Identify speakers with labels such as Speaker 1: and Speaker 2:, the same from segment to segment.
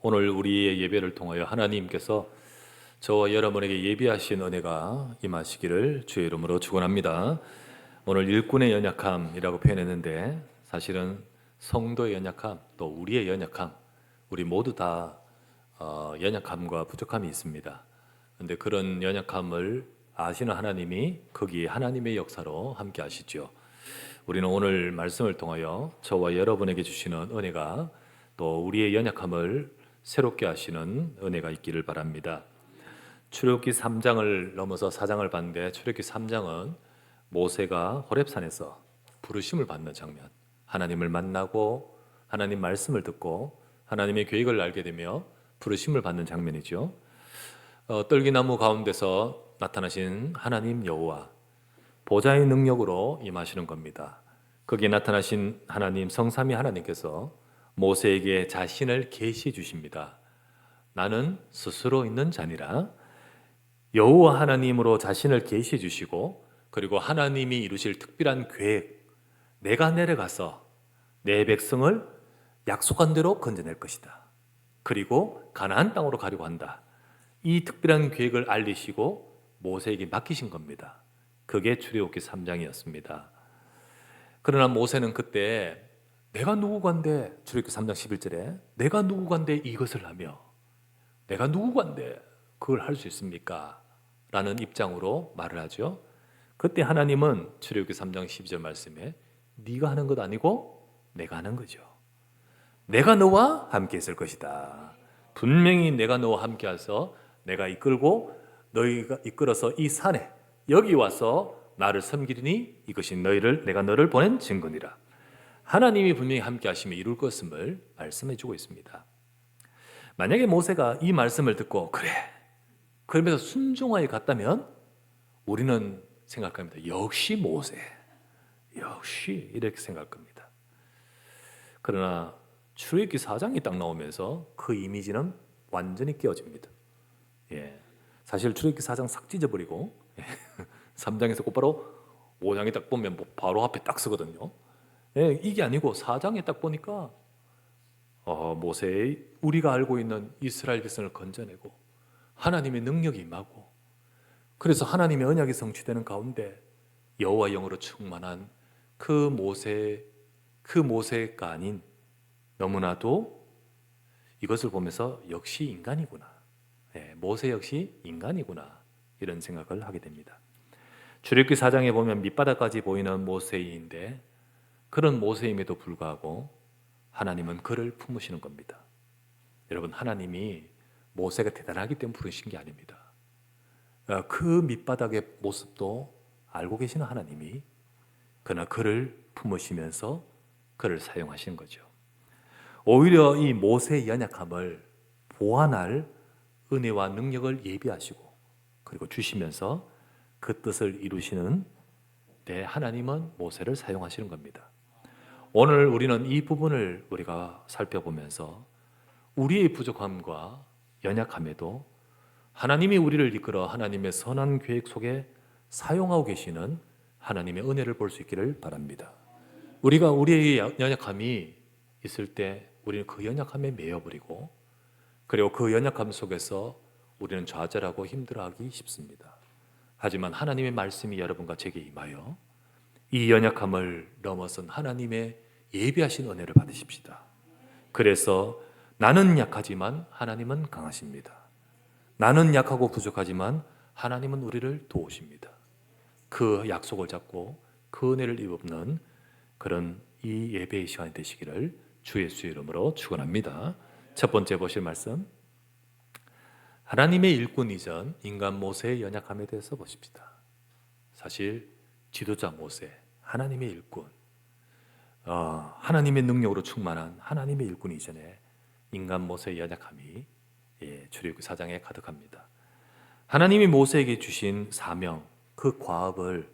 Speaker 1: 오늘 우리의 예배를 통하여 하나님께서 저와 여러분에게 예비하신 은혜가 임하시기를 주의 이름으로 축원합니다. 오늘 일꾼의 연약함이라고 표현했는데 사실은 성도의 연약함, 또 우리의 연약함, 우리 모두 다 연약함과 부족함이 있습니다. 그런데 그런 연약함을 아시는 하나님이 거기에 하나님의 역사로 함께 하시죠. 우리는 오늘 말씀을 통하여 저와 여러분에게 주시는 은혜가 또 우리의 연약함을 새롭게 하시는 은혜가 있기를 바랍니다. 출애굽기 3장을 넘어서 4장을 봤는데 출애굽기 3장은 모세가 호렙산에서 부르심을 받는 장면, 하나님을 만나고 하나님 말씀을 듣고 하나님의 계획을 알게 되며 부르심을 받는 장면이죠. 떨기나무 가운데서 나타나신 하나님 여호와, 보좌의 능력으로 임하시는 겁니다. 거기에 나타나신 하나님, 성삼위 하나님께서 모세에게 자신을 계시해 주십니다. 나는 스스로 있는 자니라. 여호와 하나님으로 자신을 계시해 주시고, 그리고 하나님이 이루실 특별한 계획, 내가 내려가서 내 백성을 약속한 대로 건져낼 것이다. 그리고 가나안 땅으로 가려고 한다. 이 특별한 계획을 알리시고 모세에게 맡기신 겁니다. 그게 출애굽기 3장이었습니다. 그러나 모세는 그때 내가 누구간데, 출애굽기 3장 11절에 내가 누구간데 이것을 하며 내가 누구간데 그걸 할 수 있습니까? 라는 입장으로 말을 하죠. 그때 하나님은 출애굽기 3장 12절 말씀에 네가 하는 것 아니고 내가 하는 거죠. 내가 너와 함께 있을 것이다. 분명히 내가 너와 함께 해서 내가 이끌고 너희가 이끌어서 이 산에 여기 와서 나를 섬기리니 이것이 내가 너를 보낸 증거니라. 하나님이 분명히 함께 하시며 이룰 것임을 말씀해 주고 있습니다. 만약에 모세가 이 말씀을 듣고 그래 그러면서 순종하여 갔다면 우리는 생각합니다. 역시 모세, 역시 이렇게 생각할 겁니다. 그러나 출애굽기 4장이 딱 나오면서 그 이미지는 완전히 깨어집니다. 사실 출애굽기 4장 싹 찢어버리고 3장에서 곧바로 5장에 딱 보면 바로 앞에 딱 쓰거든요. 이게 아니고 4장에 딱 보니까 모세의 우리가 알고 있는 이스라엘 백성을 건져내고 하나님의 능력이 임하고, 그래서 하나님의 언약이 성취되는 가운데 여호와 영으로 충만한 그 모세가 아닌, 너무나도 이것을 보면서 역시 인간이구나, 모세 역시 인간이구나, 이런 생각을 하게 됩니다. 출애굽기 4장에 보면 밑바닥까지 보이는 모세인데 그런 모세임에도 불구하고 하나님은 그를 품으시는 겁니다. 여러분, 하나님이 모세가 대단하기 때문에 부르신 게 아닙니다. 그 밑바닥의 모습도 알고 계시는 하나님이 그러나 그를 품으시면서 그를 사용하신 거죠. 오히려 이 모세의 연약함을 보완할 은혜와 능력을 예비하시고 그리고 주시면서 그 뜻을 이루시는 하나님은 모세를 사용하시는 겁니다. 오늘 우리는 이 부분을 우리가 살펴보면서 우리의 부족함과 연약함에도 하나님이 우리를 이끌어 하나님의 선한 계획 속에 사용하고 계시는 하나님의 은혜를 볼 수 있기를 바랍니다. 우리가 우리의 연약함이 있을 때 우리는 그 연약함에 매여버리고, 그리고 그 연약함 속에서 우리는 좌절하고 힘들어하기 쉽습니다. 하지만 하나님의 말씀이 여러분과 제게 임하여 이 연약함을 넘어선 하나님의 예비하신 은혜를 받으십시다. 그래서 나는 약하지만 하나님은 강하십니다. 나는 약하고 부족하지만 하나님은 우리를 도우십니다. 그 약속을 잡고 그 은혜를 입는 그런 이 예배의 시간이 되시기를 주 예수의 이름으로 축원합니다. 첫 번째 보실 말씀, 하나님의 일꾼 이전 인간 모세의 연약함에 대해서 보십시다. 사실 지도자 모세, 하나님의 일꾼, 하나님의 능력으로 충만한 하나님의 일꾼 이전에 인간 모세의 연약함이 출애굽기 4장에 가득합니다. 하나님이 모세에게 주신 사명, 그 과업을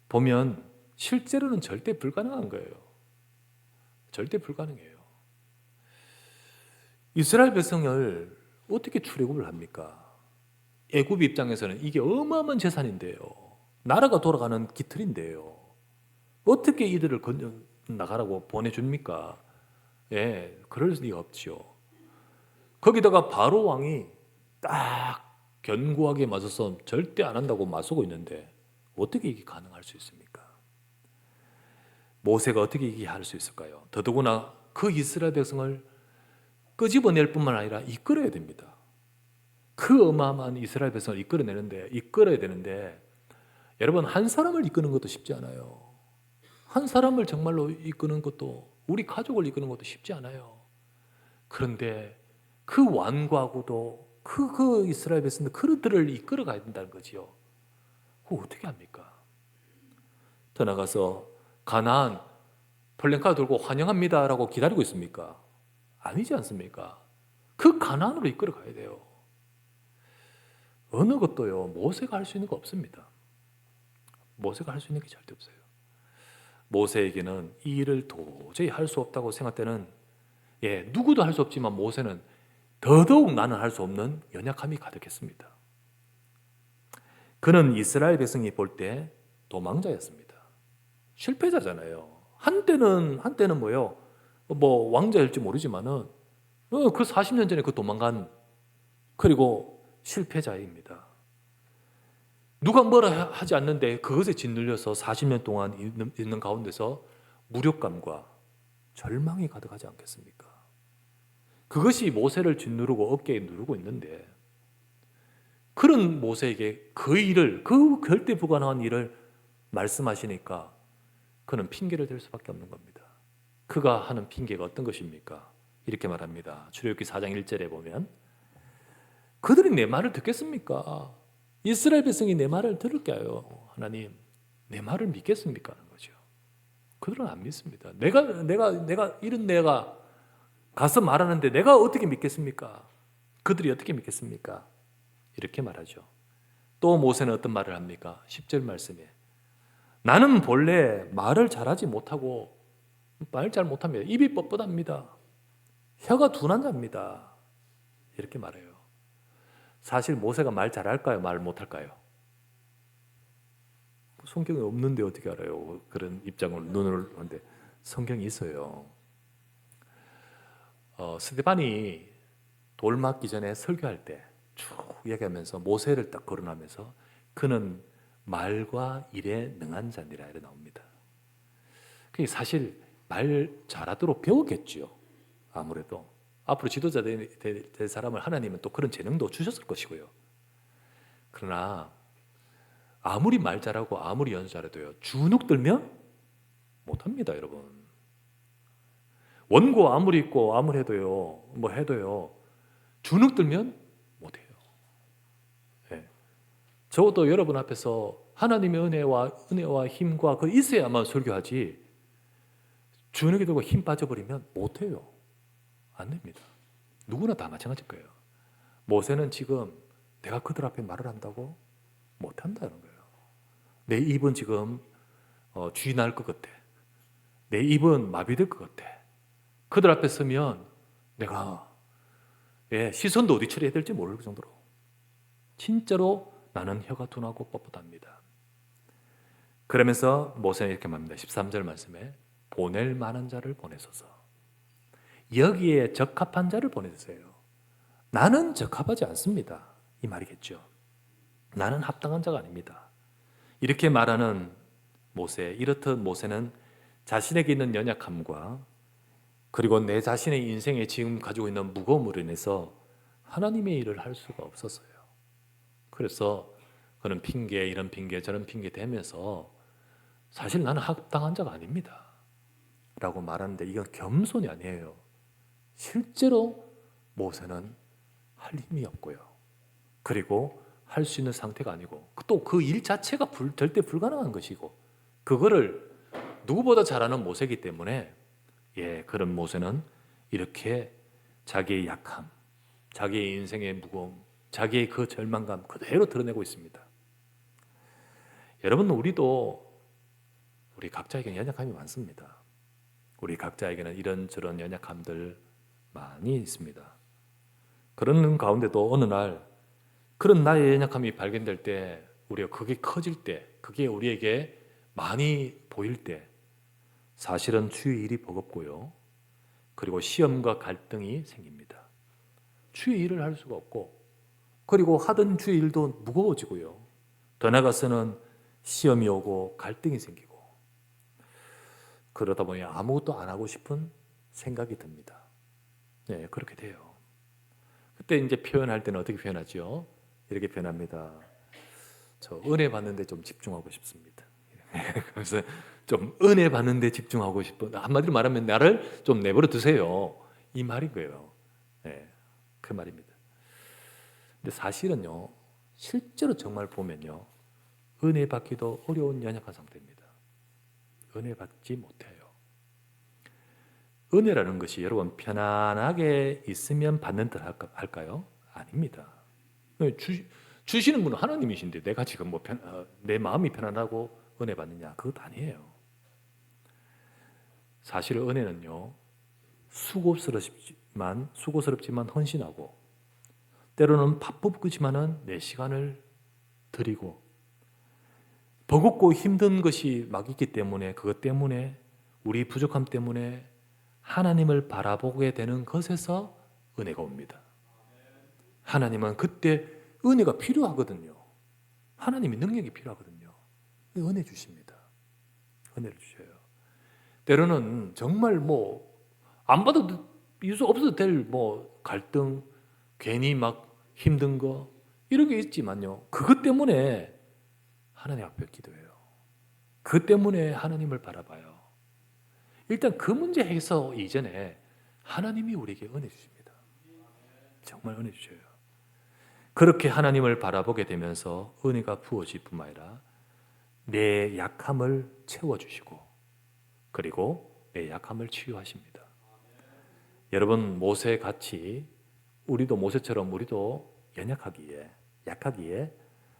Speaker 1: 보면 실제로는 절대 불가능한 거예요. 절대 불가능해요. 이스라엘 백성을 어떻게 출애굽을 합니까? 애굽 입장에서는 이게 어마어마한 재산인데요. 나라가 돌아가는 기틀인데요. 어떻게 이들을 건져 나가라고 보내줍니까? 그럴 리가 없죠. 거기다가 바로 왕이 딱 견고하게 맞서서 절대 안 한다고 맞서고 있는데 어떻게 이게 가능할 수 있습니까? 모세가 어떻게 이게 할 수 있을까요? 더더구나 그 이스라엘 백성을 끄집어낼 뿐만 아니라 이끌어야 됩니다. 그 어마어마한 이스라엘 백성을 이끌어야 되는데 여러분, 한 사람을 이끄는 것도 쉽지 않아요. 한 사람을 정말로 이끄는 것도, 우리 가족을 이끄는 것도 쉽지 않아요. 그런데 그 왕과고도 그 이스라엘 백성들 그들을 이끌어 가야 된다는 거지요. 그거 어떻게 합니까? 더 나가서 가나안 플랜카드 들고 환영합니다라고 기다리고 있습니까? 아니지 않습니까? 그 가나안으로 이끌어 가야 돼요. 어느 것도요, 모세가 할 수 있는 거 없습니다. 모세가 할 수 있는 게 절대 없어요. 모세에게는 이 일을 도저히 할 수 없다고 생각되는, 누구도 할 수 없지만 모세는 더더욱 나는 할 수 없는 연약함이 가득했습니다. 그는 이스라엘 백성이 볼 때 도망자였습니다. 실패자잖아요. 한때는 뭐요? 뭐 왕자일지 모르지만은 그 40년 전에 그 도망간, 그리고 실패자입니다. 누가 뭐라 하지 않는데 그것에 짓눌려서 40년 동안 있는 가운데서 무력감과 절망이 가득하지 않겠습니까? 그것이 모세를 짓누르고 어깨에 누르고 있는데, 그런 모세에게 그 일을, 그 절대 불가능한 일을 말씀하시니까 그는 핑계를 댈 수밖에 없는 겁니다. 그가 하는 핑계가 어떤 것입니까? 이렇게 말합니다. 출애굽기 4장 1절에 보면, 그들이 내 말을 듣겠습니까? 이스라엘 백성이 내 말을 들을까요? 하나님, 내 말을 믿겠습니까? 하는 거죠. 그들은 안 믿습니다. 내가 가서 말하는데 내가 어떻게 믿겠습니까? 그들이 어떻게 믿겠습니까? 이렇게 말하죠. 또 모세는 어떤 말을 합니까? 10절 말씀에, 나는 본래 말을 잘하지 못하고 말 잘 못합니다. 입이 뻣뻣합니다. 혀가 둔한 자입니다. 이렇게 말해요. 사실 모세가 말 잘할까요? 말 못할까요? 성경에 없는데 어떻게 알아요? 그런 입장을 눈을 하는데 성경이 있어요. 스데반이 돌 맞기 전에 설교할 때 쭉 얘기하면서 모세를 딱 거론하면서 그는 말과 일에 능한 자니라 이렇게 나옵니다. 그게 사실 말 잘하도록 배웠겠죠. 아무래도 앞으로 지도자 될 사람을 하나님은 또 그런 재능도 주셨을 것이고요. 그러나 아무리 말 잘하고 아무리 연수 잘해도요, 주눅 들면 못합니다, 여러분. 원고 아무리 있고 아무리 해도요, 뭐 해도요, 주눅 들면 못해요. 적어도 여러분 앞에서 하나님의 은혜와 힘과 그 있어야만 설교하지, 주눅이 들고 힘 빠져버리면 못해요. 안 됩니다. 누구나 다 마찬가지일 거예요. 모세는 지금 내가 그들 앞에 말을 한다고 못한다는 거예요. 내 입은 지금 쥐 날 것 같아. 내 입은 마비될 것 같아. 그들 앞에 서면 내가 시선도 어디 처리해야 될지 모를 정도로 진짜로 나는 혀가 둔하고 뻣뻣합니다. 그러면서 모세는 이렇게 말합니다. 13절 말씀에, 보낼 만한 자를 보내소서. 여기에 적합한 자를 보내주세요. 나는 적합하지 않습니다. 이 말이겠죠. 나는 합당한 자가 아닙니다. 이렇게 말하는 모세, 이렇듯 모세는 자신에게 있는 연약함과 그리고 내 자신의 인생에 지금 가지고 있는 무거움으로 인해서 하나님의 일을 할 수가 없었어요. 그래서 그는 핑계, 이런 핑계, 저런 핑계 대면서 사실 나는 합당한 자가 아닙니다 라고 말하는데, 이건 겸손이 아니에요. 실제로 모세는 할 힘이 없고요. 그리고 할 수 있는 상태가 아니고, 또 그 일 자체가 절대 불가능한 것이고, 그거를 누구보다 잘하는 모세이기 때문에 그런 모세는 이렇게 자기의 약함, 자기의 인생의 무거움, 자기의 그 절망감 그대로 드러내고 있습니다. 여러분, 우리 각자에게는 연약함이 많습니다. 우리 각자에게는 이런저런 연약함들 많이 있습니다. 그런 가운데도 어느 날 그런 나의 연약함이 발견될 때, 우리가 그게 커질 때, 그게 우리에게 많이 보일 때 사실은 주의 일이 버겁고요. 그리고 시험과 갈등이 생깁니다. 주의 일을 할 수가 없고, 그리고 하던 주의 일도 무거워지고요. 더 나아가서는 시험이 오고 갈등이 생기고, 그러다 보니 아무것도 안 하고 싶은 생각이 듭니다. 네, 그렇게 돼요. 그때 이제 표현할 때는 어떻게 표현하죠? 이렇게 표현합니다. 저 은혜 받는데 좀 집중하고 싶습니다. 그래서 좀 은혜 받는데 집중하고 싶은, 한마디로 말하면 나를 좀 내버려 두세요, 이 말인 거예요. 네, 그 말입니다. 근데 사실은요, 실제로 정말 보면요, 은혜 받기도 어려운 연약한 상태입니다. 은혜 받지 못해요. 은혜라는 것이 여러분 편안하게 있으면 받는 듯 할까요? 아닙니다. 주시는 분은 하나님이신데 내가 지금 내 마음이 편안하고 은혜 받느냐? 그것 아니에요. 사실 은혜는요, 수고스럽지만 헌신하고, 때로는 바쁘지만은 내 시간을 드리고, 버겁고 힘든 것이 막 있기 때문에, 그것 때문에, 우리 부족함 때문에 하나님을 바라보게 되는 것에서 은혜가 옵니다. 하나님은 그때 은혜가 필요하거든요. 하나님의 능력이 필요하거든요. 은혜 주십니다. 은혜를 주셔요. 때로는 정말 안 받아도 이유 없어도 될 갈등, 괜히 막 힘든 거 이런 게 있지만요, 그것 때문에 하나님 앞에 기도해요. 그 때문에 하나님을 바라봐요. 일단 그 문제 해서 이전에 하나님이 우리에게 은혜 주십니다. 정말 은혜 주셔요. 그렇게 하나님을 바라보게 되면서 은혜가 부어질 뿐만 아니라 내 약함을 채워주시고, 그리고 내 약함을 치유하십니다. 여러분, 모세같이 우리도 모세처럼 우리도 약하기에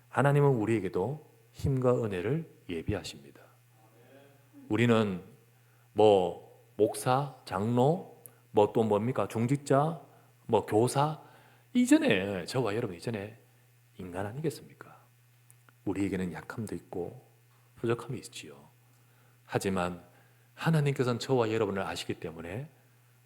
Speaker 1: 하나님은 우리에게도 힘과 은혜를 예비하십니다. 우리는 목사, 장로, 또 뭡니까? 중직자, 교사, 이전에 저와 여러분 이전에 인간 아니겠습니까? 우리에게는 약함도 있고 부족함이 있지요. 하지만 하나님께서는 저와 여러분을 아시기 때문에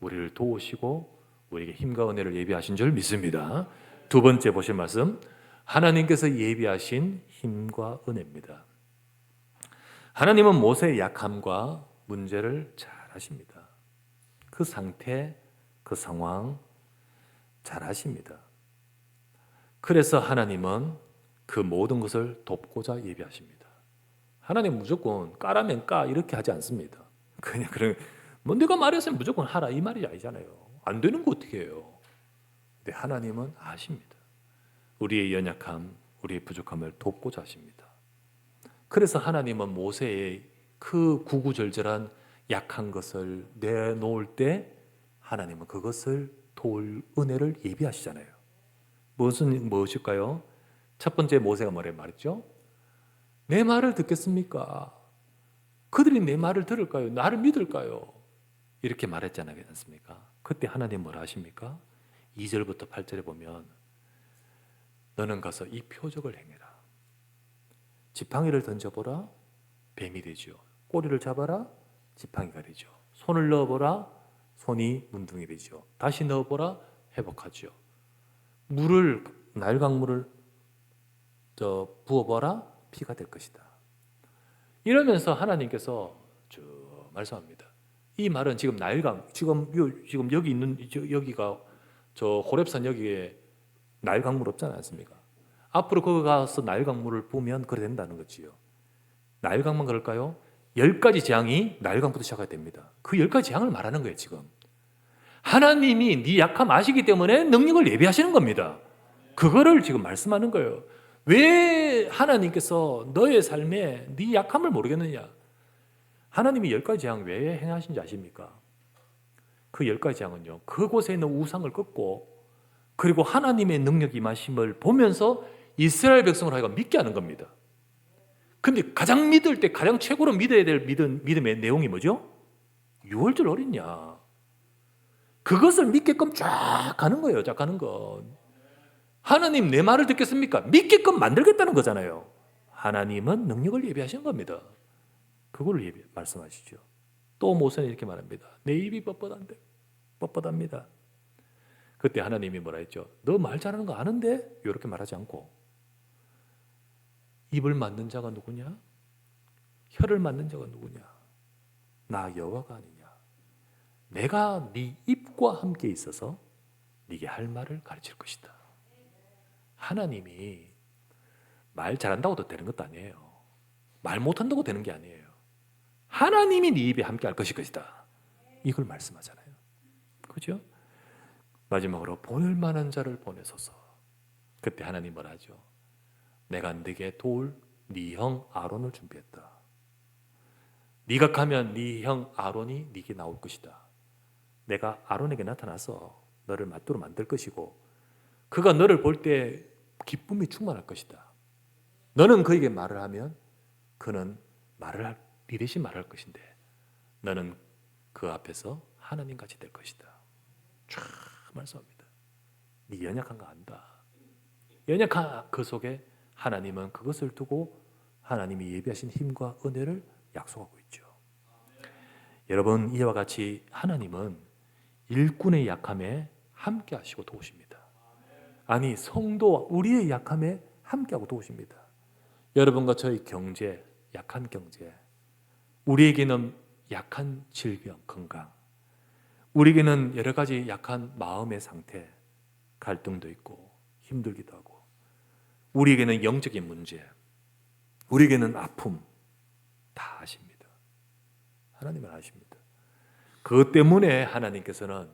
Speaker 1: 우리를 도우시고 우리에게 힘과 은혜를 예비하신 줄 믿습니다. 두 번째 보실 말씀, 하나님께서 예비하신 힘과 은혜입니다. 하나님은 모세의 약함과 문제를 잘 아십니다. 그 상태, 그 상황 잘 아십니다. 그래서 하나님은 그 모든 것을 돕고자 예비하십니다. 하나님 무조건 까라면 까 이렇게 하지 않습니다. 그냥 내가 말했으면 무조건 하라 이 말이 아니잖아요. 안 되는 거 어떻게 해요? 근데 하나님은 아십니다. 우리의 연약함, 우리의 부족함을 돕고자 하십니다. 그래서 하나님은 모세의 그 구구절절한 약한 것을 내놓을 때 하나님은 그것을 도울 은혜를 예비하시잖아요. 무엇일까요? 첫 번째 모세가 말했죠? 내 말을 듣겠습니까? 그들이 내 말을 들을까요? 나를 믿을까요? 이렇게 말했지 않습니까? 그때 하나님 뭐라 하십니까? 2절부터 8절에 보면 너는 가서 이 표적을 행해라. 지팡이를 던져보라, 뱀이 되죠. 꼬리를 잡아라, 지팡이가 되죠. 손을 넣어보라, 손이 문둥이 되죠. 다시 넣어보라, 회복하죠. 날강물을 부어보라, 피가 될 것이다. 이러면서 하나님께서 쭉 말씀합니다. 이 말은 지금 지금 여기 있는 여기가 저 호렙산 여기에 날강물 없지 않습니까? 앞으로 거기 가서 날강물을 보면 그래 된다는 거지요. 날강만 그럴까요? 10가지 재앙이 날강부터 시작해야 됩니다. 그 10가지 재앙을 말하는 거예요, 지금. 하나님이 네 약함 아시기 때문에 능력을 예비하시는 겁니다. 그거를 지금 말씀하는 거예요. 왜 하나님께서 너의 삶에 네 약함을 모르겠느냐? 하나님이 10가지 재앙 왜 행하신지 아십니까? 그 10가지 재앙은요, 그곳에 있는 우상을 꺾고, 그리고 하나님의 능력 임하심을 보면서 이스라엘 백성을 하여금 믿게 하는 겁니다. 근데 가장 믿을 때 가장 최고로 믿어야 될 믿음의 내용이 뭐죠? 유월절 어린야. 그것을 믿게끔 쫙 가는 거예요. 쫙 가는 거. 하나님 내 말을 듣겠습니까? 믿게끔 만들겠다는 거잖아요. 하나님은 능력을 예비하신 겁니다. 그걸 말씀하시죠. 또 모세는 이렇게 말합니다. 내 입이 뻣뻣합니다. 그때 하나님이 뭐라 했죠? 너 말 잘하는 거 아는데? 이렇게 말하지 않고 입을 맞는 자가 누구냐? 혀를 맞는 자가 누구냐? 나 여호와가 아니냐? 내가 네 입과 함께 있어서 네게 할 말을 가르칠 것이다. 하나님이 말 잘한다고 되는 것도 아니에요. 말 못한다고 되는 게 아니에요. 하나님이 네 입에 함께 할 것이다. 이걸 말씀하잖아요. 그죠? 마지막으로 보낼 만한 자를 보내소서. 그때 하나님 뭐라 하죠? 내가 네게 도울 네 형 아론을 준비했다. 네가 가면 네 형 아론이 네게 나올 것이다. 내가 아론에게 나타나서 너를 맞도록 만들 것이고 그가 너를 볼 때 기쁨이 충만할 것이다. 너는 그에게 말을 하면 그는 네 대신 말할 것인데 너는 그 앞에서 하나님같이 될 것이다. 쫙 말씀합니다. 네 연약한 거 안다. 연약한 그 속에 하나님은 그것을 두고 하나님이 예비하신 힘과 은혜를 약속하고 있죠. 여러분, 이와 같이 하나님은 일꾼의 약함에 함께 하시고 도우십니다. 아니, 성도와 우리의 약함에 함께하고 도우십니다. 여러분과 저의 경제, 약한 경제, 우리에게는 약한 질병, 건강, 우리에게는 여러 가지 약한 마음의 상태, 갈등도 있고 힘들기도 하고, 우리에게는 영적인 문제, 우리에게는 아픔, 다 아십니다. 하나님은 아십니다. 그것 때문에 하나님께서는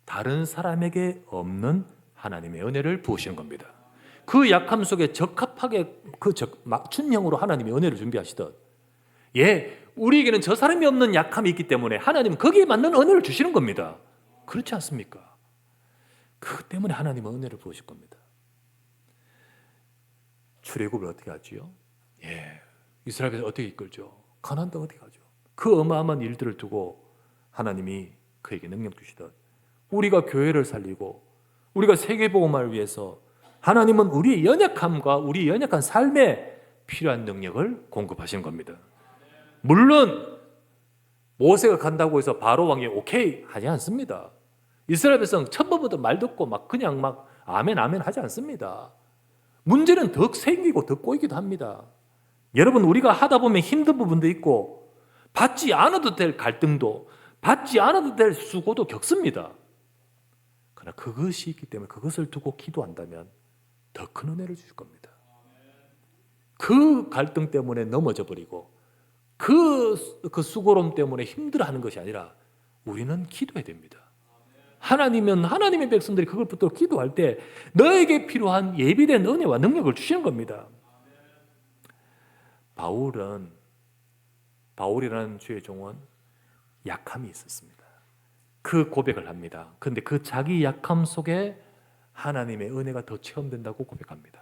Speaker 1: 다른 사람에게 없는 하나님의 은혜를 부으시는 겁니다. 그 약함 속에 적합하게 그 맞춤형으로 하나님의 은혜를 준비하시듯, 우리에게는 저 사람이 없는 약함이 있기 때문에 하나님은 거기에 맞는 은혜를 주시는 겁니다. 그렇지 않습니까? 그 때문에 하나님은 은혜를 부으실 겁니다. 출애굽을 어떻게 하지요? 이스라엘을 어떻게 이끌죠? 가나안 땅 어떻게 하죠? 그 어마어마한 일들을 두고 하나님이 그에게 능력 주시듯, 우리가 교회를 살리고 우리가 세계복음화를 위해서 하나님은 우리의 연약함과 우리의 연약한 삶에 필요한 능력을 공급하시는 겁니다. 물론 모세가 간다고 해서 바로 왕이 오케이 하지 않습니다. 이스라엘 백성 첫 번부터 말 듣고 그냥 아멘 아멘 하지 않습니다. 문제는 더 생기고 더 꼬이기도 합니다. 여러분, 우리가 하다 보면 힘든 부분도 있고 받지 않아도 될 갈등도, 받지 않아도 될 수고도 겪습니다. 그러나 그것이 있기 때문에 그것을 두고 기도한다면 더 큰 은혜를 주실 겁니다. 그 갈등 때문에 넘어져 버리고 그 수고로움 때문에 힘들어하는 것이 아니라 우리는 기도해야 됩니다. 하나님은 하나님의 백성들이 그걸 붙들고 기도할 때 너에게 필요한 예비된 은혜와 능력을 주시는 겁니다. 바울이라는 주의 종은 약함이 있었습니다. 그 고백을 합니다. 그런데 그 자기 약함 속에 하나님의 은혜가 더 체험된다고 고백합니다.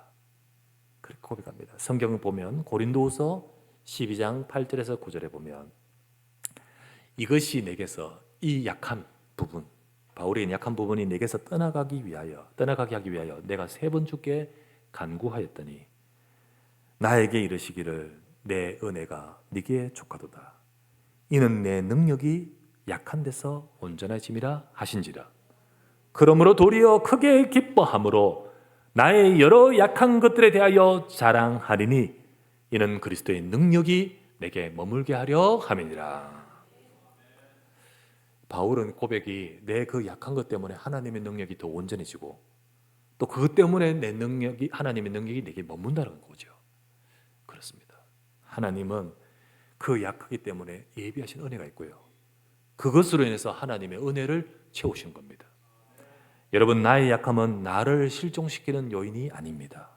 Speaker 1: 그렇게 고백합니다. 성경을 보면 고린도후서 12장 8절에서 9절에 보면 이것이 내게서, 이 약한 부분, 바울의 약한 부분이 내게서 떠나가게 하기 위하여 내가 3번 주께 간구하였더니 나에게 이르시기를 내 은혜가 네게 족하도다. 이는 내 능력이 약한 데서 온전해짐이라 하신지라. 그러므로 도리어 크게 기뻐함으로 나의 여러 약한 것들에 대하여 자랑하리니 이는 그리스도의 능력이 내게 머물게 하려 함이니라. 바울은 고백이 내 그 약한 것 때문에 하나님의 능력이 더 온전해지고 또 그것 때문에 하나님의 능력이 내게 머문다는 거죠. 그렇습니다. 하나님은 그 약하기 때문에 예비하신 은혜가 있고요. 그것으로 인해서 하나님의 은혜를 채우신 겁니다. 여러분, 나의 약함은 나를 실종시키는 요인이 아닙니다.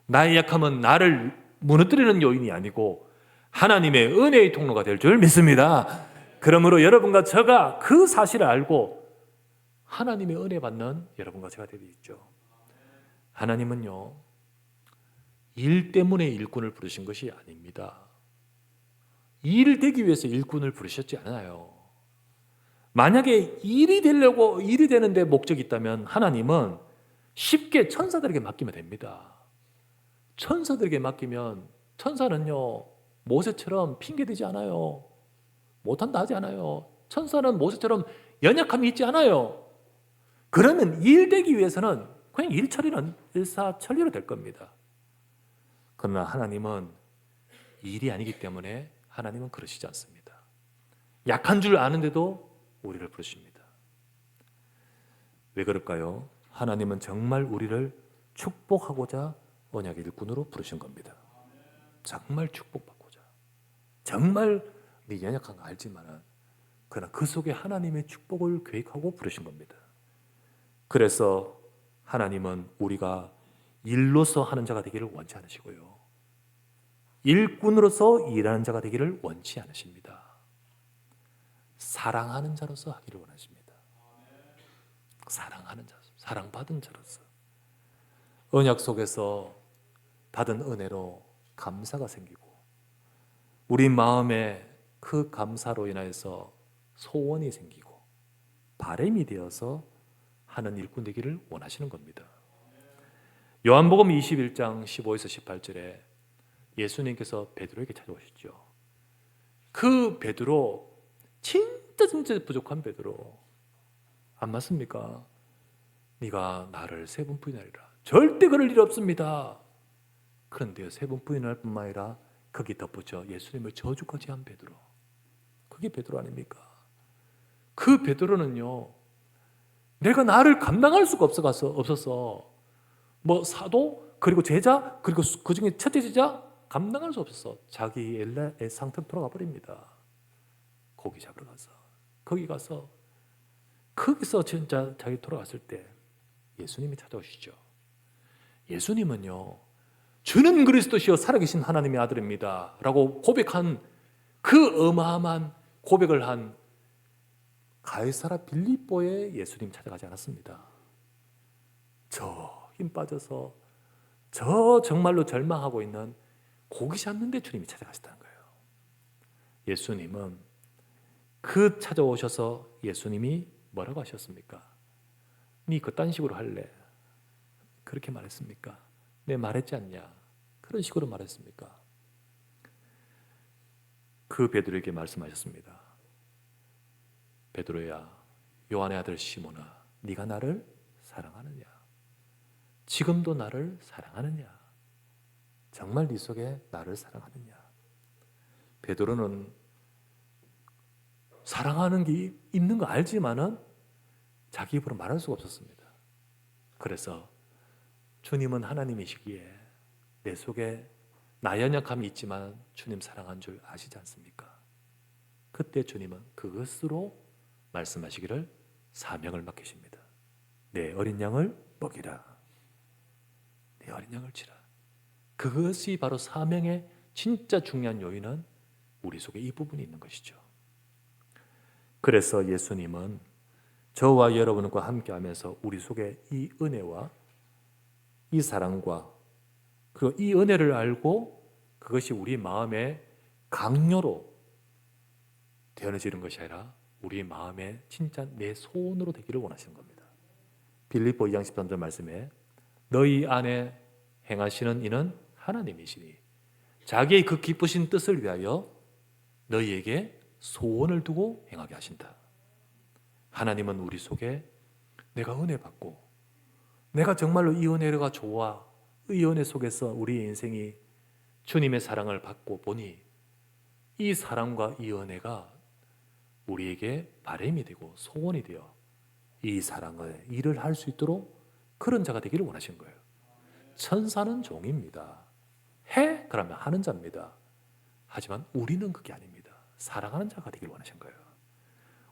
Speaker 1: 나의 약함은 나를 무너뜨리는 요인이 아니고 하나님의 은혜의 통로가 될 줄 믿습니다. 그러므로 여러분과 제가 그 사실을 알고 하나님의 은혜 받는 여러분과 제가 되어 있죠. 하나님은요, 일 때문에 일꾼을 부르신 것이 아닙니다. 일을 되기 위해서 일꾼을 부르셨지 않아요. 만약에 일이 되는데 목적이 있다면 하나님은 쉽게 천사들에게 맡기면 됩니다. 천사들에게 맡기면 천사는요, 모세처럼 핑계대지 않아요. 못한다 하지 않아요. 천사는 모세처럼 연약함이 있지 않아요. 그러면 일 되기 위해서는 그냥 일 처리는 일사천리로 될 겁니다. 그러나 하나님은 일이 아니기 때문에 하나님은 그러시지 않습니다. 약한 줄 아는데도 우리를 부르십니다. 왜 그럴까요? 하나님은 정말 우리를 축복하고자 언약의 일꾼으로 부르신 겁니다. 정말 축복받고자. 정말 네 연약한 거 알지만 그러나 그 속에 하나님의 축복을 계획하고 부르신 겁니다. 그래서 하나님은 우리가 일로서 하는 자가 되기를 원치 않으시고요, 일꾼으로서 일하는 자가 되기를 원치 않으십니다. 사랑하는 자로서 하기를 원하십니다. 사랑하는 자로서, 사랑받은 자로서. 언약 속에서 받은 은혜로 감사가 생기고 우리 마음에 그 감사로 인하여서 소원이 생기고 바람이 되어서 하는 일꾼 되기를 원하시는 겁니다. 요한복음 21장 15에서 18절에 예수님께서 베드로에게 찾아오시죠. 그 베드로 진짜 부족한 베드로, 안 맞습니까? 네가 나를 세 번 부인하리라. 절대 그럴 일 없습니다. 그런데요, 세 번 부인할 뿐만 아니라 거기 덧붙여 예수님을 저주까지 한 베드로. 그게 베드로 아닙니까? 그 베드로는요, 내가 나를 감당할 수가 없어서 뭐 사도 그리고 제자 그리고 그 중에 첫째 제자 감당할 수 없어서 자기 옛날의 상태로 돌아가 버립니다. 고기 잡으러 가서 거기서 진짜 자기 돌아갔을 때 예수님이 찾아오시죠. 예수님은요, 주는 그리스도시요 살아계신 하나님의 아들입니다 라고 고백한 그 어마어마한 고백을 한 가이사라 빌립보에 예수님 찾아가지 않았습니다. 저 힘 빠져서 저 정말로 절망하고 있는 고기 잡는데 주님이 찾아가셨다는 거예요. 예수님은 그 찾아오셔서 예수님이 뭐라고 하셨습니까? 네 그딴 식으로 할래? 그렇게 말했습니까? 내 말했지 않냐? 그런 식으로 말했습니까? 그 베드로에게 말씀하셨습니다. 베드로야, 요한의 아들 시몬아, 네가 나를 사랑하느냐? 지금도 나를 사랑하느냐? 정말 네 속에 나를 사랑하느냐? 베드로는 사랑하는 게 있는 거 알지만은 자기 입으로 말할 수가 없었습니다. 그래서 주님은 하나님이시기에 내 속에 나 연약함이 있지만 주님 사랑한 줄 아시지 않습니까? 그때 주님은 그것으로 말씀하시기를 사명을 맡기십니다. 내 어린 양을 먹이라. 내 어린 양을 치라. 그것이 바로 사명의 진짜 중요한 요인은 우리 속에 이 부분이 있는 것이죠. 그래서 예수님은 저와 여러분과 함께 하면서 우리 속에 이 은혜와 이 사랑과 그리고 이 은혜를 알고 그것이 우리 마음의 강요로 되어지는 것이 아니라 우리 마음의 진짜 내 소원으로 되기를 원하시는 겁니다. 빌립보 2장 13절 말씀에 너희 안에 행하시는 이는 하나님이시니 자기의 그 기쁘신 뜻을 위하여 너희에게 소원을 두고 행하게 하신다. 하나님은 우리 속에 내가 은혜 받고 내가 정말로 이 은혜가 좋아, 이 은혜 속에서 우리의 인생이 주님의 사랑을 받고 보니 이 사랑과 이 은혜가 우리에게 바람이 되고 소원이 되어 이 사랑을 일을 할 수 있도록 그런 자가 되기를 원하신 거예요. 천사는 종입니다. 해? 그러면 하는 자입니다. 하지만 우리는 그게 아닙니다. 사랑하는 자가 되기를 원하신 거예요.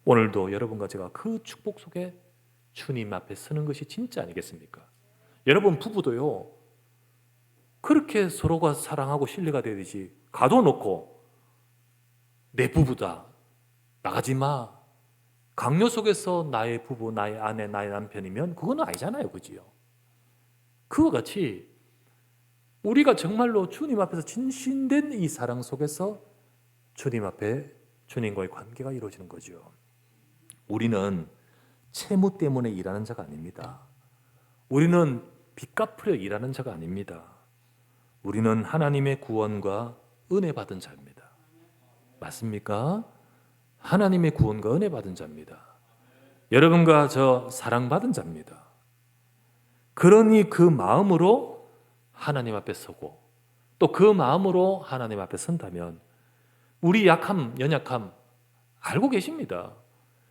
Speaker 1: 오늘도 여러분과 제가 그 축복 속에 주님 앞에 서는 것이 진짜 아니겠습니까? 여러분 부부도요, 그렇게 서로가 사랑하고 신뢰가 되듯이 가둬놓고 내 부부다, 나가지 마, 강요 속에서 나의 부부, 나의 아내, 나의 남편이면 그건 아니잖아요. 그지요? 그와 같이 우리가 정말로 주님 앞에서 진실된 이 사랑 속에서 주님 앞에 주님과의 관계가 이루어지는 거죠. 우리는 채무 때문에 일하는 자가 아닙니다. 우리는 빚 갚으려 일하는 자가 아닙니다. 우리는 하나님의 구원과 은혜 받은 자입니다. 맞습니까? 하나님의 구원과 은혜 받은 자입니다. 여러분과 저 사랑받은 자입니다. 그러니 그 마음으로 하나님 앞에 서고 또 그 마음으로 하나님 앞에 선다면 우리 약함, 연약함 알고 계십니다.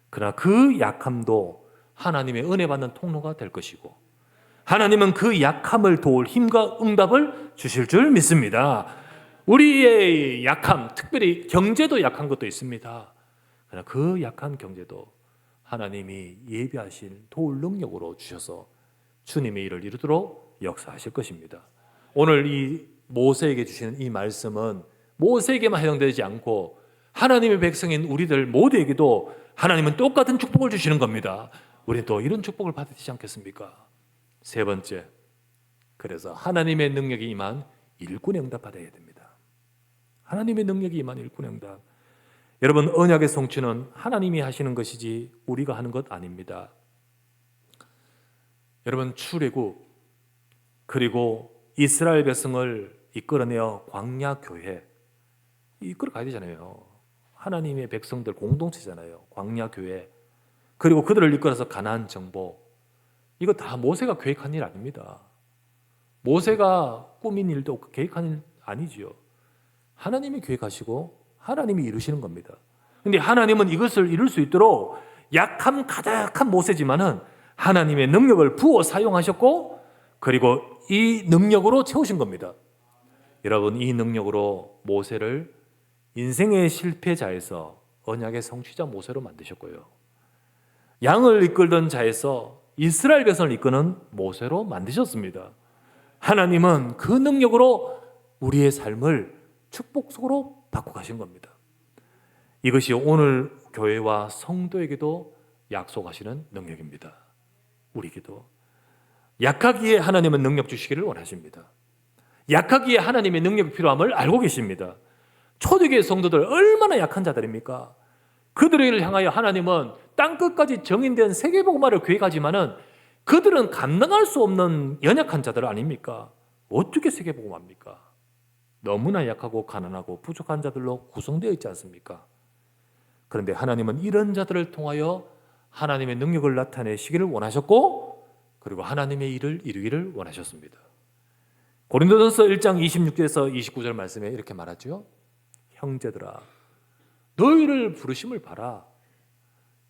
Speaker 1: 그러나 그 약함도 하나님의 은혜 받는 통로가 될 것이고 하나님은 그 약함을 도울 힘과 응답을 주실 줄 믿습니다. 우리의 약함, 특별히 경제도 약한 것도 있습니다. 그러나 그 약한 경제도 하나님이 예비하신 도울 능력으로 주셔서 주님의 일을 이루도록 역사하실 것입니다. 오늘 이 모세에게 주시는 이 말씀은 모세에게만 해당되지 않고 하나님의 백성인 우리들 모두에게도 하나님은 똑같은 축복을 주시는 겁니다. 우리는 또 이런 축복을 받으시지 않겠습니까? 세 번째, 그래서 하나님의 능력이 임한 일꾼응답 받아야 됩니다. 하나님의 능력이 임한 일꾼응답. 여러분, 언약의 성취는 하나님이 하시는 것이지 우리가 하는 것 아닙니다. 여러분, 출애굽 그리고 이스라엘 백성을 이끌어내어 광야 교회 이끌어 가야 되잖아요. 하나님의 백성들 공동체잖아요. 광야 교회 그리고 그들을 이끌어서 가나안 정복, 이거 다 모세가 계획한 일 아닙니다. 모세가 꾸민 일도 계획한 일 아니지요. 하나님이 계획하시고 하나님이 이루시는 겁니다. 근데 하나님은 이것을 이룰 수 있도록 약함 가득한 모세지만은 하나님의 능력을 부어 사용하셨고 그리고 이 능력으로 채우신 겁니다. 여러분, 이 능력으로 모세를 인생의 실패자에서 언약의 성취자 모세로 만드셨고요. 양을 이끌던 자에서 이스라엘 백성을 이끄는 모세로 만드셨습니다. 하나님은 그 능력으로 우리의 삶을 축복 속으로 바꿔가신 겁니다. 이것이 오늘 교회와 성도에게도 약속하시는 능력입니다. 우리에게도 약하기에 하나님은 능력 주시기를 원하십니다. 약하기에 하나님의 능력이 필요함을 알고 계십니다. 초대교회 성도들 얼마나 약한 자들입니까? 그들을 향하여 하나님은 땅끝까지 정인된 세계복음화를 계획하지만은 그들은 감당할 수 없는 연약한 자들 아닙니까? 어떻게 세계복음화입니까? 너무나 약하고 가난하고 부족한 자들로 구성되어 있지 않습니까? 그런데 하나님은 이런 자들을 통하여 하나님의 능력을 나타내시기를 원하셨고 그리고 하나님의 일을 이루기를 원하셨습니다. 고린도전서 1장 26절에서 29절 말씀에 이렇게 말하죠. 형제들아, 너희를 부르심을 봐라.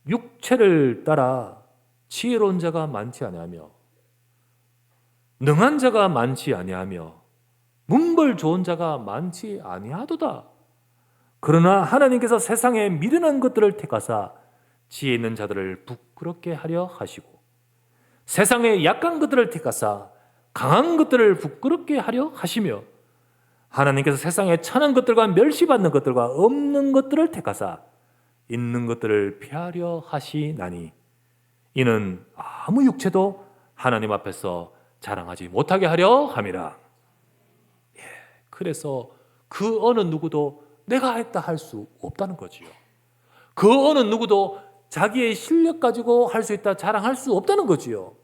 Speaker 1: 육체를 따라 지혜로운 자가 많지 아니하며 능한 자가 많지 아니하며 문벌 좋은 자가 많지 아니하도다. 그러나 하나님께서 세상에 미련한 것들을 택하사 지혜 있는 자들을 부끄럽게 하려 하시고 세상에 약한 것들을 택하사 강한 것들을 부끄럽게 하려 하시며 하나님께서 세상에 천한 것들과 멸시받는 것들과 없는 것들을 택하사 있는 것들을 피하려 하시나니 이는 아무 육체도 하나님 앞에서 자랑하지 못하게 하려 함이라. 그래서 그 어느 누구도 내가 했다 할 수 없다는 거지요. 그 어느 누구도 자기의 실력 가지고 할 수 있다 자랑할 수 없다는 거지요.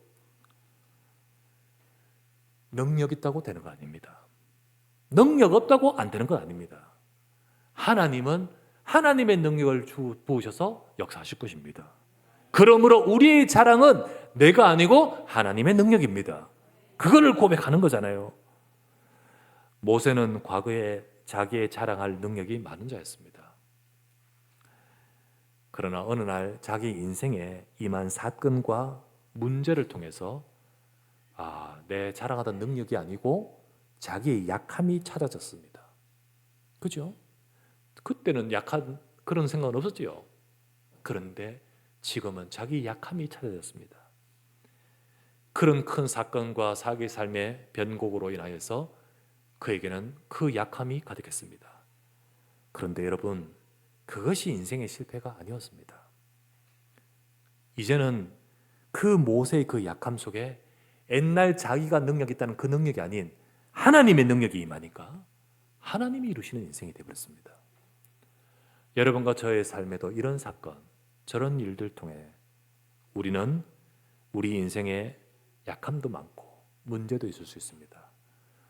Speaker 1: 능력 있다고 되는 거 아닙니다. 능력 없다고 안 되는 건 아닙니다. 하나님은 하나님의 능력을 부으셔서 역사하실 것입니다. 그러므로 우리의 자랑은 내가 아니고 하나님의 능력입니다. 그거를 고백하는 거잖아요. 모세는 과거에 자기의 자랑할 능력이 많은 자였습니다. 그러나 어느 날 자기 인생에 임한 사건과 문제를 통해서 내 자랑하던 능력이 아니고 자기의 약함이 찾아졌습니다. 그죠? 그때는 약한 그런 생각은 없었지요. 그런데 지금은 자기 약함이 찾아졌습니다. 그런 큰 사건과 자기 삶의 변곡으로 인하여서 그에게는 그 약함이 가득했습니다. 그런데 여러분, 그것이 인생의 실패가 아니었습니다. 이제는 그 모세의 그 약함 속에 옛날 자기가 능력이 있다는 그 능력이 아닌 하나님의 능력이 임하니까 하나님이 이루시는 인생이 되어버렸습니다. 여러분과 저의 삶에도 이런 사건, 저런 일들 통해 우리는 우리 인생에 약함도 많고 문제도 있을 수 있습니다.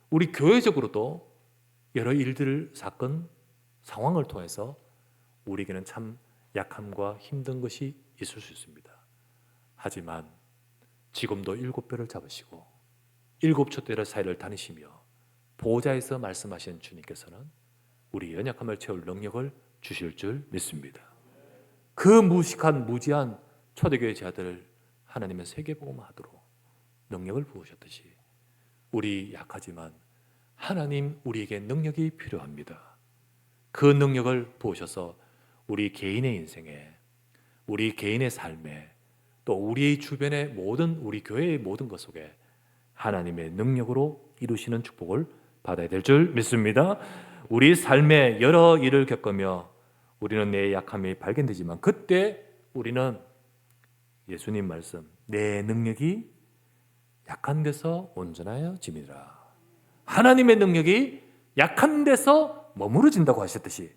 Speaker 1: 우리 교회적으로도 여러 일들, 사건, 상황을 통해서 우리에게는 참 약함과 힘든 것이 있을 수 있습니다. 하지만 지금도 7배를 잡으시고 7촛대를 사이를 다니시며 보좌에서 말씀하신 주님께서는 우리 연약함을 채울 능력을 주실 줄 믿습니다. 그 무식한 무지한 초대교회 제자들 하나님의 세계복음화 하도록 능력을 부으셨듯이 우리 약하지만 하나님 우리에게 능력이 필요합니다. 그 능력을 부으셔서 우리 개인의 인생에, 우리 개인의 삶에, 또 우리 주변의 모든 우리 교회의 모든 것 속에 하나님의 능력으로 이루시는 축복을 받아야 될 줄 믿습니다. 우리 삶에 여러 일을 겪으며 우리는 내 약함이 발견되지만 그때 우리는 예수님 말씀, 내 능력이 약한 데서 온전하여 짐이라. 하나님의 능력이 약한 데서 머무러진다고 하셨듯이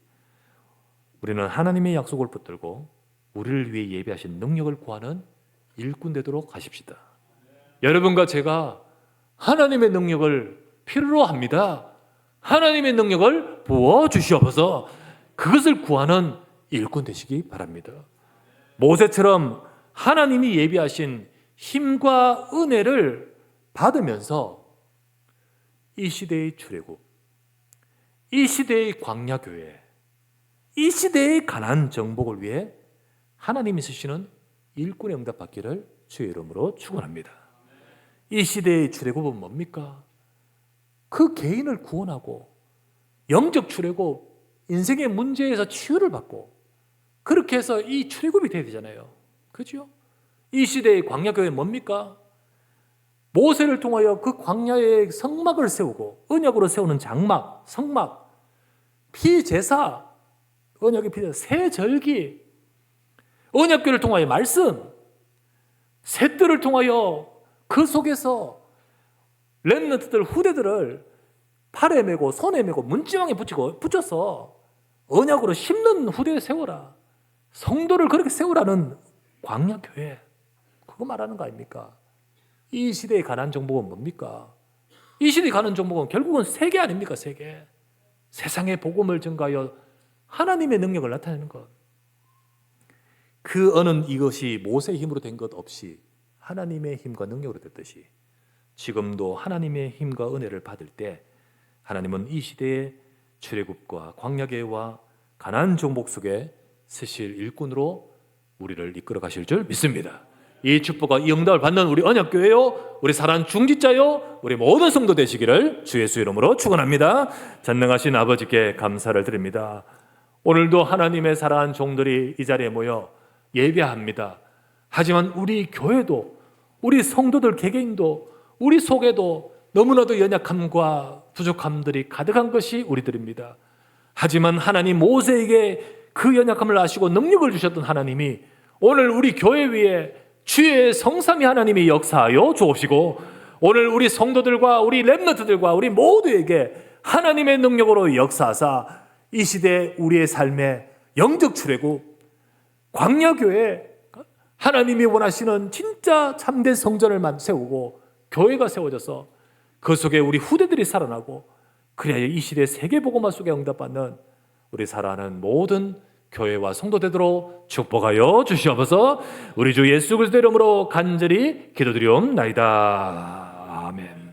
Speaker 1: 우리는 하나님의 약속을 붙들고 우리를 위해 예비하신 능력을 구하는 일꾼 되도록 하십시다. 여러분과 제가 하나님의 능력을 필요로 합니다. 하나님의 능력을 부어주시옵소서. 그것을 구하는 일꾼 되시기 바랍니다. 모세처럼 하나님이 예비하신 힘과 은혜를 받으면서 이 시대의 출애굽, 이 시대의 광야교회, 이 시대의 가나안 정복을 위해 하나님이 쓰시는 일꾼의 응답받기를 주의 이름으로 축원합니다. 이 시대의 출애굽은 뭡니까? 그 개인을 구원하고 영적 출애굽, 인생의 문제에서 치유를 받고 그렇게 해서 이 출애굽이 돼야 되잖아요. 그렇죠? 이 시대의 광야교회는 뭡니까? 모세를 통하여 그 광야에 성막을 세우고 언약으로 세우는 장막, 성막, 피제사, 언약의 피제사, 새절기, 언약궤를 통하여 말씀, 셋들을 통하여 그 속에서 렘넌트들 후대들을 팔에 메고 손에 메고 문지방에 붙여서 언약으로 심는 후대에 세워라. 성도를 그렇게 세우라는 광야교회, 그거 말하는 거 아닙니까? 이 시대의 가나안 정복은 뭡니까? 이 시대의 가나안 정복은 결국은 세계 아닙니까? 세계. 세상의 복음을 증가하여 하나님의 능력을 나타내는 것. 그 어느 이것이 모세의 힘으로 된 것 없이 하나님의 힘과 능력으로 됐듯이 지금도 하나님의 힘과 은혜를 받을 때 하나님은 이 시대의 출애굽과 광야계와 가나안 정복 속에 쓰실 일꾼으로 우리를 이끌어 가실 줄 믿습니다. 이 축복과 이 응답을 받는 우리 언약교회요, 우리 사랑하는 중직자요, 우리 모든 성도 되시기를 주 예수 이름으로 축원합니다. 전능하신 아버지께 감사를 드립니다. 오늘도 하나님의 사랑하는 종들이 이 자리에 모여 예배합니다. 하지만 우리 교회도, 우리 성도들 개개인도, 우리 속에도 너무나도 연약함과 부족함들이 가득한 것이 우리들입니다. 하지만 하나님 모세에게 그 연약함을 아시고 능력을 주셨던 하나님이 오늘 우리 교회 위에 주의 성삼위 하나님이 역사하여 주옵시고 오늘 우리 성도들과 우리 렘넌트들과 우리 모두에게 하나님의 능력으로 역사하사 이 시대 우리의 삶에 영적 출애굽, 광야교회, 하나님이 원하시는 진짜 참된 성전을 세우고 교회가 세워져서 그 속에 우리 후대들이 살아나고 그래야 이 시대 세계복음화 속에 응답받는 우리 사랑하는 모든 교회와 성도 되도록 축복하여 주시옵소서. 우리 주 예수 그리스도 이름으로 간절히 기도드리옵나이다. 아멘.